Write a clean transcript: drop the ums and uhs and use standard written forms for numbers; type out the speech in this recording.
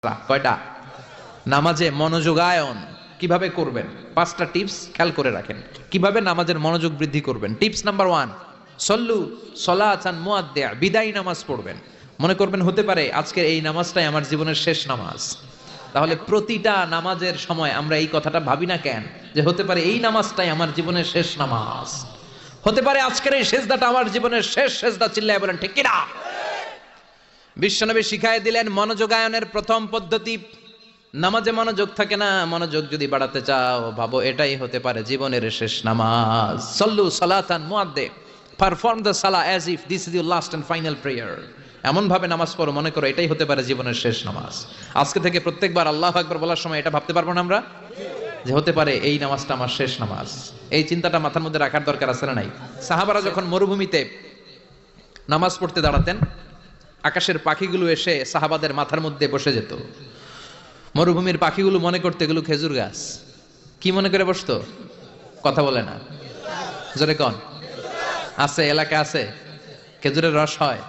কয়টা? নামাজে মনোযোগায়ন কিভাবে করবেন? 5টা টিপস খেয়াল করে রাখেন কিভাবে নামাজের মনোযোগ বৃদ্ধি করবেন। টিপস নাম্বার 1, সল্লু সলাতান মুআদ্দিয়া, বিদায়ী নামাজ পড়বেন। মনে করবেন হতে পারে আজকের এই নামাজটাই আমার জীবনের শেষ নামাজ। তাহলে প্রতিটা নামাজের সময় আমরা এই কথাটা ভাবি না কেন যে হতে পারে এই নামাজটাই আমার জীবনের শেষ নামাজ, হতে পারে আজকের এই সেজদাটা আমার জীবনের শেষ সেজদা। চিল্লায় বলেন ঠিক কিনা? বিশ্বনবী শিখায় দিলেন মনোযোগায়নের প্রথম পদ্ধতি। নামাজে মনোযোগ থাকে না, মনোযোগ যদি বাড়াতে চাও ভাবো এটাই হতে পারে জীবনের শেষ নামাজ। সল্লু সালাতান মুআদ্দি, পারফর্ম দ্য সালাহ as if this is your last and final prayer. এমন ভাবে নামাজ পড়ো মনে করো এটাই হতে পারে জীবনের শেষ নামাজ। আজকে থেকে প্রত্যেকবার আল্লাহু আকবার বলার সময় এটা ভাবতে পারবো না আমরা যে হতে পারে এই নামাজটা আমার শেষ নামাজ। এই চিন্তাটা মাথার মধ্যে রাখার দরকার আছে না নাই? সাহাবারা যখন মরুভূমিতে নামাজ পড়তে দাঁড়াতেন, আকাশের পাখিগুলো এসে সাহাবাদের মাথার মধ্যে বসে যেত। মরুভূমির পাখিগুলো মনে করতে এগুলো খেজুর গাছ। কি মনে করে বসতো? কথা বলে না, জোরে কন। আছে, এলাকা আছে খেজুরের রস হয়।